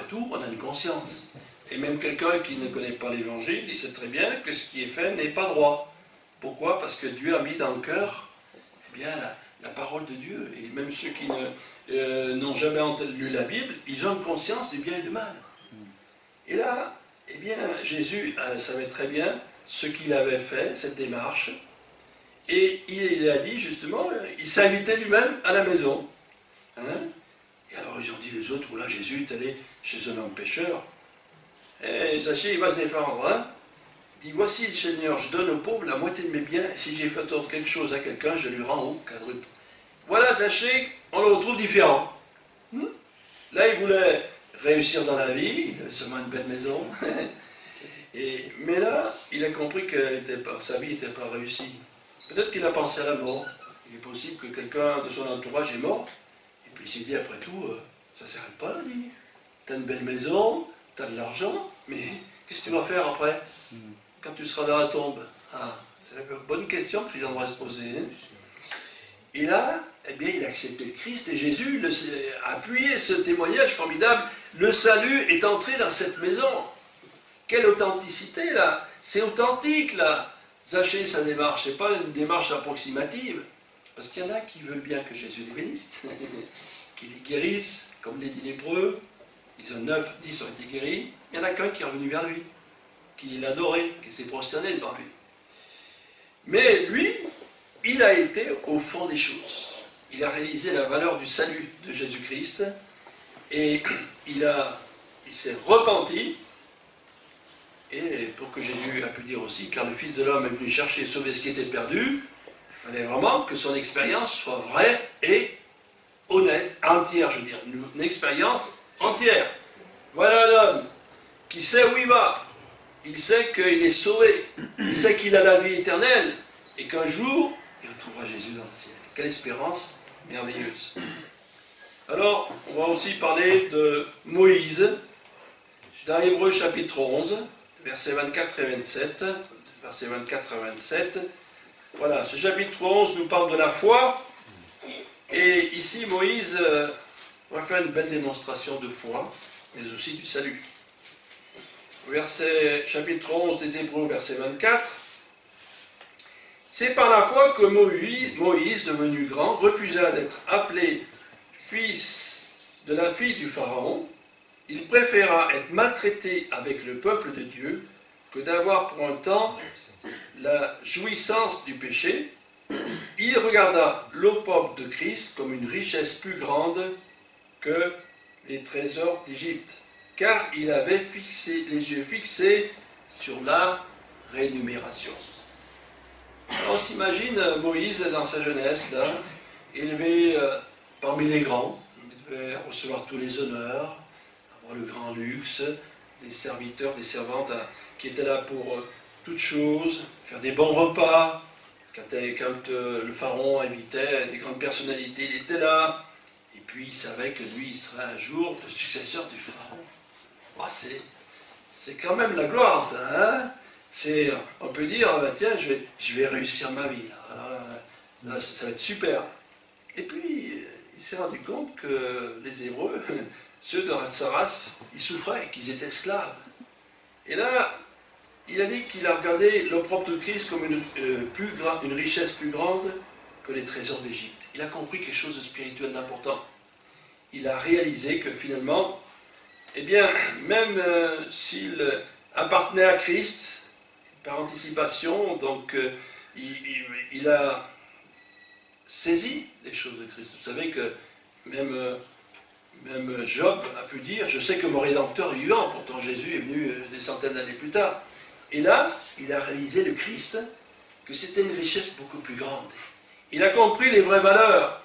tout, on a une conscience. Et même quelqu'un qui ne connaît pas l'Évangile, il sait très bien que ce qui est fait n'est pas droit. Pourquoi? Parce que Dieu a mis dans le cœur bien la parole de Dieu. Et même ceux qui n'ont jamais lu la Bible, ils ont une conscience du bien et du mal. Et là, eh bien, Jésus savait très bien ce qu'il avait fait, cette démarche. Et il a dit justement, il s'est invité lui-même à la maison. Hein? Et alors ils ont dit les autres, voilà, Jésus est allé chez un homme pécheur. Et Zachée, il va se défendre. Hein? Il dit, voici Seigneur, je donne aux pauvres la moitié de mes biens, et si j'ai fait tort quelque chose à quelqu'un, je lui rends au quadruple. Voilà Zachée, on le retrouve différent. Là, il voulait réussir dans la vie, il avait seulement une belle maison. Mais là, il a compris que sa vie n'était pas réussie. Peut-être qu'il a pensé à la mort. Il est possible que quelqu'un de son entourage est mort. Et puis il s'est dit, après tout, ça ne s'arrête pas, il dit. Tu as une belle maison, tu as de l'argent, mais qu'est-ce que tu vas faire après, quand tu seras dans la tombe? Ah, c'est une bonne question que les gens devraient se poser. Hein. Et là, eh bien, il a accepté le Christ, et Jésus a appuyé ce témoignage formidable. Le salut est entré dans cette maison. Quelle authenticité, là! C'est authentique, là! Zachée, sa démarche, ce n'est pas une démarche approximative. Parce qu'il y en a qui veulent bien que Jésus les bénisse, qu'il les guérisse, comme les 10 lépreux. Ils ont 9, 10 ont été guéris. Il y en a qu'un qui est revenu vers lui, qui l'adorait, qui s'est prosterné devant lui. Mais lui, il a été au fond des choses. Il a réalisé la valeur du salut de Jésus-Christ et il s'est repenti. Et pour que Jésus a pu dire aussi, car le Fils de l'homme est venu chercher et sauver ce qui était perdu, il fallait vraiment que son expérience soit vraie et honnête, entière, je veux dire, une expérience entière. Voilà un homme qui sait où il va, il sait qu'il est sauvé, il sait qu'il a la vie éternelle, et qu'un jour, il retrouvera Jésus dans le ciel. Quelle espérance merveilleuse. Alors, on va aussi parler de Moïse, dans Hébreux chapitre 11, versets 24 et 27. Versets 24 à 27. Voilà, ce chapitre 11 nous parle de la foi. Et ici, Moïse va faire une belle démonstration de foi, mais aussi du salut. Chapitre 11 des Hébreux, verset 24. C'est par la foi que Moïse, devenu grand, refusa d'être appelé fils de la fille du Pharaon. Il préféra être maltraité avec le peuple de Dieu que d'avoir pour un temps la jouissance du péché. Il regarda l'opprobre de Christ comme une richesse plus grande que les trésors d'Égypte, car il avait les yeux fixés sur la rémunération. Alors on s'imagine Moïse dans sa jeunesse, là, élevé parmi les grands, il devait recevoir tous les honneurs, avoir le grand luxe, des serviteurs, des servantes qui étaient là pour toutes choses, faire des bons repas. Quand le pharaon invitait des grandes personnalités, il était là. Et puis il savait que lui, il serait un jour le successeur du pharaon. Oh, c'est quand même la gloire, ça. Hein? On peut dire, ah ben tiens, je vais réussir ma vie. Là, ça va être super. Et puis, il s'est rendu compte que les Hébreux, ceux de sa race, ils souffraient, qu'ils étaient esclaves. Et là, il a dit qu'il a regardé l'opprobre de Christ comme une richesse plus grande que les trésors d'Égypte. Il a compris quelque chose de spirituel d'important. Il a réalisé que finalement, eh bien, même s'il appartenait à Christ, par anticipation, donc il a saisi les choses de Christ. Vous savez que même Job a pu dire, je sais que mon Rédempteur est vivant, pourtant Jésus est venu des centaines d'années plus tard. Et là, il a réalisé le Christ, que c'était une richesse beaucoup plus grande. Il a compris les vraies valeurs.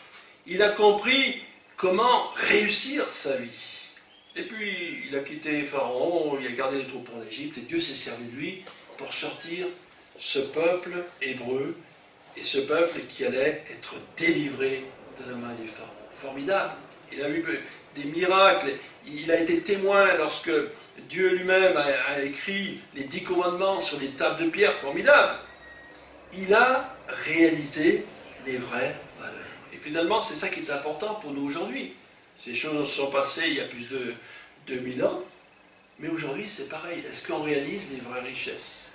Il a compris comment réussir sa vie. Et puis, il a quitté Pharaon, il a gardé les troupes en Égypte, et Dieu s'est servi de lui pour sortir ce peuple hébreu, et ce peuple qui allait être délivré de la main du Pharaon. Formidable. Il a vu des miracles. Il a été témoin lorsque Dieu lui-même a écrit les 10 commandements sur les tables de pierre. Formidable. Il a réalisé les vraies valeurs. Et finalement, c'est ça qui est important pour nous aujourd'hui. Ces choses sont passées il y a plus 2000 ans, mais aujourd'hui c'est pareil. Est-ce qu'on réalise les vraies richesses?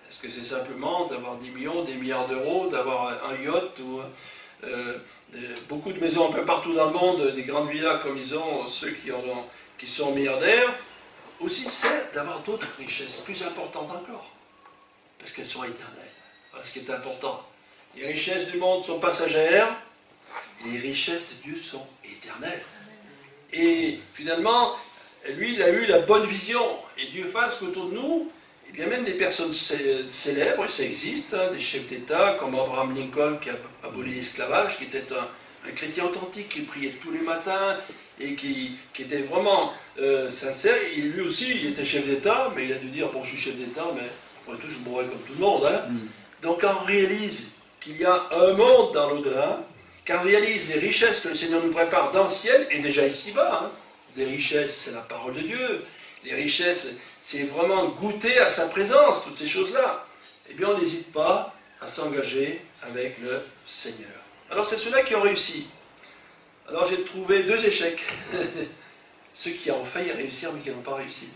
Est-ce que c'est simplement d'avoir 10 millions, des milliards d'euros, d'avoir un yacht ou beaucoup de maisons un peu partout dans le monde, des grandes villas comme ils ont ceux qui sont milliardaires? Aussi c'est d'avoir d'autres richesses plus importantes encore, parce qu'elles sont éternelles. Voilà ce qui est important. Les richesses du monde sont passagères, les richesses de Dieu sont éternelles. Et finalement, lui, il a eu la bonne vision. Et Dieu fasse qu'autour de nous, et bien même des personnes célèbres, ça existe, hein, des chefs d'État comme Abraham Lincoln qui a aboli l'esclavage, qui était un chrétien authentique, qui priait tous les matins et qui était vraiment sincère. Et lui aussi, il était chef d'État, mais il a dû dire, bon, je suis chef d'État, mais après tout, je mourrai comme tout le monde. Hein. Donc on réalise qu'il y a un monde dans l'au-delà, qu'on réalise les richesses que le Seigneur nous prépare dans le ciel, et déjà ici-bas. Hein. Les richesses, c'est la parole de Dieu. Les richesses, c'est vraiment goûter à sa présence, toutes ces choses-là. Eh bien, on n'hésite pas à s'engager avec le Seigneur. Alors, c'est ceux-là qui ont réussi. Alors, j'ai trouvé 2 échecs. Ceux qui ont failli réussir, mais qui n'ont pas réussi.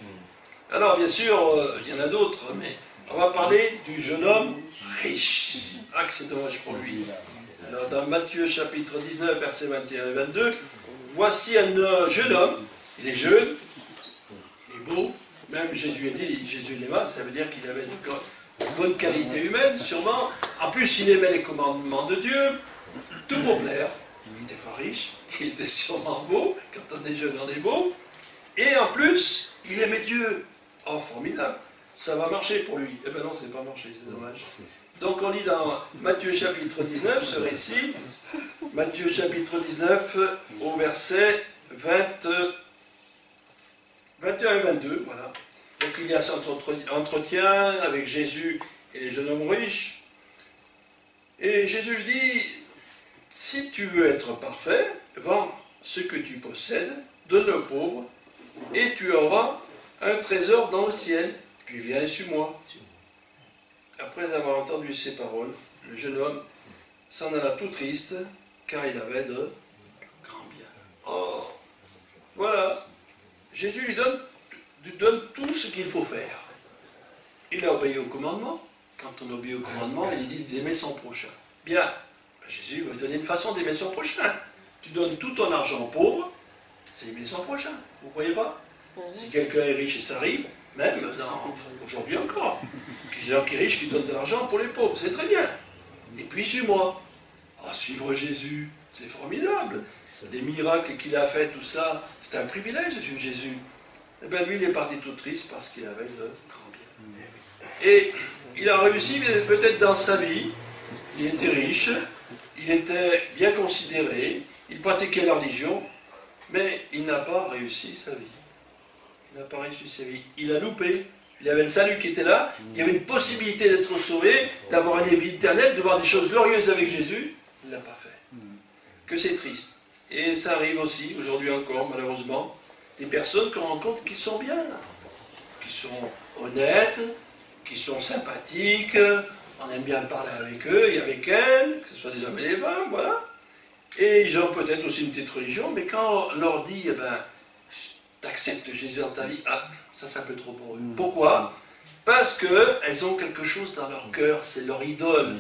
Alors, bien sûr, il y en a d'autres, mais on va parler du jeune homme riche. Ah, que c'est dommage pour lui. Alors, dans Matthieu chapitre 19, versets 21 et 22, voici un jeune homme, il est jeune, il est beau, même Jésus a dit, Jésus l'aima, ça veut dire qu'il avait de bonnes qualités humaines, sûrement. En plus, il aimait les commandements de Dieu, tout pour plaire. Il était pas riche, il était sûrement beau, quand on est jeune, on est beau. Et en plus, il aimait Dieu. Oh, formidable, ça va marcher pour lui. Eh bien non, ça n'a pas marché, c'est dommage. Donc on lit dans Matthieu chapitre 19, ce récit, Matthieu chapitre 19, au verset 21 et 22, voilà. Donc il y a cet entretien avec Jésus et les jeunes hommes riches. Et Jésus lui dit, si tu veux être parfait, vends ce que tu possèdes, donne aux pauvres, et tu auras un trésor dans le ciel, puis viens et suis-moi. Après avoir entendu ces paroles, le jeune homme s'en alla tout triste, car il avait de grands biens. Oh, voilà. Jésus lui donne tout ce qu'il faut faire. Il a obéi au commandement. Quand on obéit au commandement, il dit d'aimer son prochain. Bien, Jésus va lui donner une façon d'aimer son prochain. Tu donnes tout ton argent aux pauvres, c'est aimer son prochain. Vous ne croyez pas? Si quelqu'un est riche et ça arrive, même aujourd'hui encore, il y a des gens qui sont riches qui donnent de l'argent pour les pauvres, c'est très bien. Et puis suis-moi. Ah, suivre Jésus, c'est formidable. Les miracles qu'il a fait, tout ça, c'est un privilège de suivre Jésus. Eh bien lui, il est parti tout triste parce qu'il avait de grands biens. Et il a réussi peut-être dans sa vie, il était riche, il était bien considéré, il pratiquait la religion, mais il n'a pas réussi sa vie. Il n'a pas réussi sa vie. Il a loupé. Il y avait le salut qui était là, il y avait une possibilité d'être sauvé, d'avoir une vie éternelle, de voir des choses glorieuses avec Jésus. Il ne l'a pas fait. Que c'est triste. Et ça arrive aussi, aujourd'hui encore, malheureusement, des personnes qu'on rencontre qui sont bien, qui sont honnêtes, qui sont sympathiques, on aime bien parler avec eux et avec elles, que ce soit des hommes et des femmes, voilà. Et ils ont peut-être aussi une petite religion, mais quand on leur dit, eh ben, t'acceptes Jésus dans ta vie, ah, ça c'est un peu trop pour eux. Pourquoi? Parce qu'elles ont quelque chose dans leur cœur, c'est leur idole.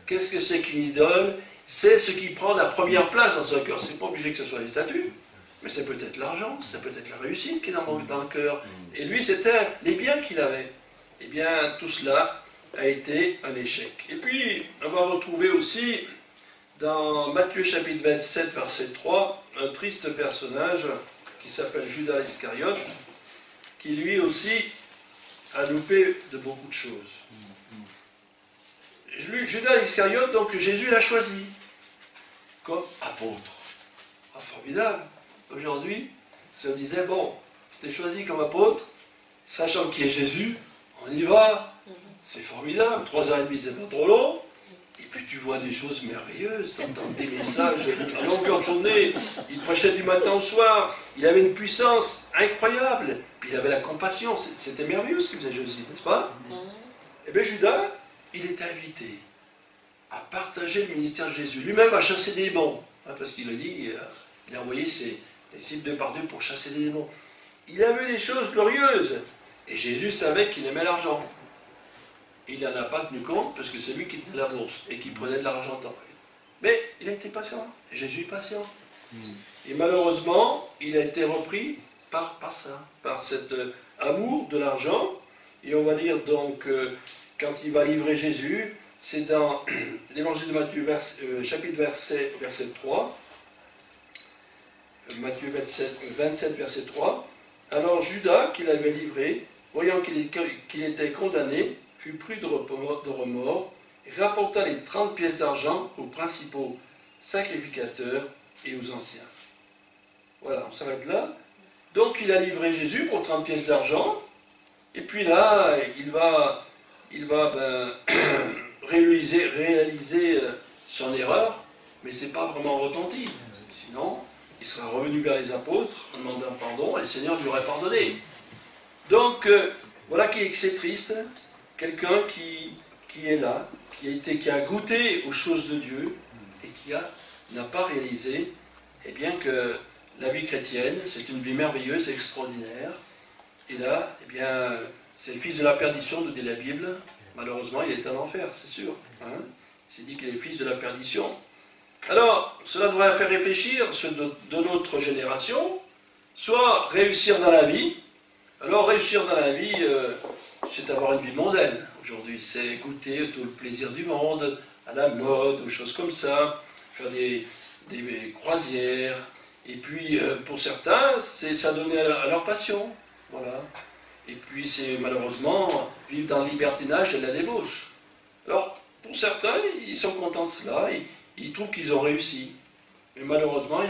Qu'est-ce que c'est qu'une idole? C'est ce qui prend la première place dans son cœur. C'est pas obligé que ce soit les statues, mais c'est peut-être l'argent, c'est peut-être la réussite qui est dans le cœur. Et lui, c'était les biens qu'il avait. Eh bien, tout cela a été un échec. Et puis, on va retrouver aussi, dans Matthieu chapitre 27, verset 3, un triste personnage qui s'appelle Judas Iscariote, qui lui aussi a loupé de beaucoup de choses. Judas Iscariote, donc Jésus l'a choisi comme apôtre. Ah, formidable. Aujourd'hui, si on disait, bon, je t'ai choisi comme apôtre, sachant qui est Jésus, on y va, c'est formidable, 3 ans et demi, c'est pas trop long. Et puis tu vois des choses merveilleuses, tu entends des messages à longueur de journée, il prêchait du matin au soir, il avait une puissance incroyable, puis il avait la compassion, c'était merveilleux ce qu'il faisait Jésus, n'est-ce pas? Et bien Judas, il était invité à partager le ministère de Jésus, lui-même à chasser des démons, hein, parce qu'il a dit, il a envoyé ses disciples 2 par 2 pour chasser des démons. il a vu des choses glorieuses. Et Jésus savait qu'il aimait l'argent. Il n'en a pas tenu compte parce que c'est lui qui tenait la bourse et qui prenait de l'argent. Mais il a été patient. Et Jésus est patient. Et malheureusement, il a été repris par ça, par cet amour de l'argent. Et on va lire donc, quand il va livrer Jésus, c'est dans l'évangile de Matthieu, chapitre verset 3. Matthieu 27, verset 3. Alors Judas, qui l'avait livré, voyant qu'il était condamné, fut pris de remords, et rapporta les 30 pièces d'argent aux principaux sacrificateurs et aux anciens. Voilà, on s'arrête là. Donc il a livré Jésus pour 30 pièces d'argent, et puis là, il va réaliser son erreur, mais ce n'est pas vraiment repenti. Sinon, il sera revenu vers les apôtres en demandant pardon, et le Seigneur lui aurait pardonné. Donc, voilà que c'est triste, quelqu'un qui est là, qui a goûté aux choses de Dieu, et qui n'a pas réalisé, eh bien que la vie chrétienne, c'est une vie merveilleuse, extraordinaire, et là, eh bien, c'est le fils de la perdition, nous dit la Bible. Malheureusement, il est en enfer, c'est sûr. Hein, il s'est dit qu'il est le fils de la perdition. Alors, cela devrait faire réfléchir ceux de notre génération, soit réussir dans la vie. Alors, réussir dans la vie, c'est avoir une vie mondaine. Aujourd'hui, c'est goûter tout le plaisir du monde, à la mode, aux choses comme ça, faire des croisières. Et puis, pour certains, c'est s'adonner à leur passion. Voilà. Et puis, c'est malheureusement vivre dans le libertinage et la débauche. Alors, pour certains, ils sont contents de cela, ils trouvent qu'ils ont réussi. Mais malheureusement,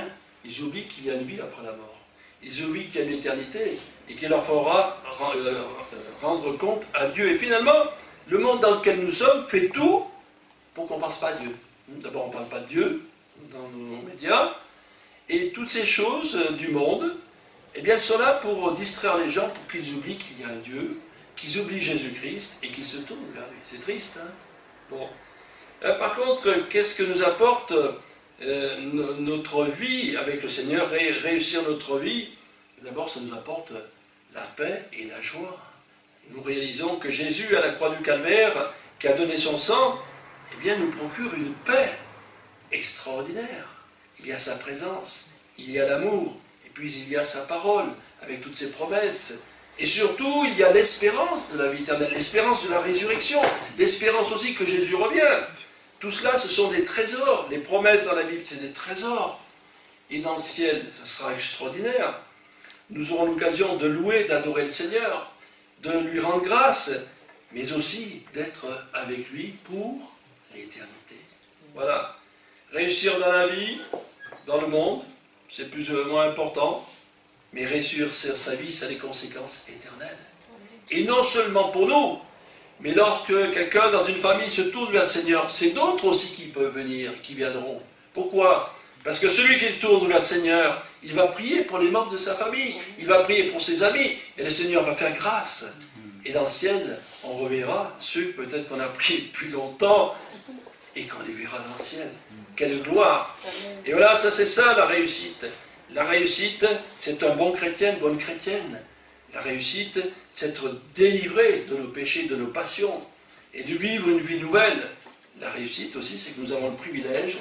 ils oublient qu'il y a une vie après la mort. Ils oublient qu'il y a une éternité et qu'il leur faudra rendre compte à Dieu. Et finalement, le monde dans lequel nous sommes fait tout pour qu'on ne pense pas à Dieu. D'abord, on ne parle pas de Dieu dans nos médias. Et toutes ces choses du monde, eh bien, sont là pour distraire les gens, pour qu'ils oublient qu'il y a un Dieu, qu'ils oublient Jésus-Christ et qu'ils se tournent vers lui. C'est triste, hein? Bon. Par contre, qu'est-ce que nous apporte notre vie avec le Seigneur, réussir notre vie? D'abord, ça nous apporte la paix et la joie. Nous réalisons que Jésus, à la croix du Calvaire, qui a donné son sang, eh bien, nous procure une paix extraordinaire. Il y a sa présence, il y a l'amour, et puis il y a sa parole, avec toutes ses promesses. Et surtout, il y a l'espérance de la vie éternelle, l'espérance de la résurrection, l'espérance aussi que Jésus revient. Tout cela, ce sont des trésors. Les promesses dans la Bible, c'est des trésors. Et dans le ciel, ça sera extraordinaire. Nous aurons l'occasion de louer, d'adorer le Seigneur, de lui rendre grâce, mais aussi d'être avec lui pour l'éternité. Voilà. Réussir dans la vie, dans le monde, c'est plus ou moins important, mais réussir sa vie, ça a des conséquences éternelles. Et non seulement pour nous, mais lorsque quelqu'un dans une famille se tourne vers le Seigneur, c'est d'autres aussi qui peuvent venir, qui viendront. Pourquoi? Parce que celui qui tourne vers le Seigneur, il va prier pour les membres de sa famille, il va prier pour ses amis, et le Seigneur va faire grâce. Et dans le ciel, on reverra ceux peut-être qu'on a priés depuis longtemps, et qu'on les verra dans le ciel. Quelle gloire! Et voilà, ça c'est ça la réussite. La réussite, c'est un bon chrétien, une bonne chrétienne. La réussite, c'est être délivré de nos péchés, de nos passions, et de vivre une vie nouvelle. La réussite aussi, c'est que nous avons le privilège,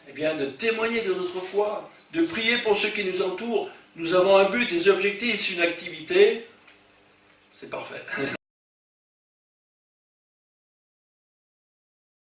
eh bien, de témoigner de notre foi, de prier pour ceux qui nous entourent. Nous avons un but, des objectifs, une activité. C'est parfait.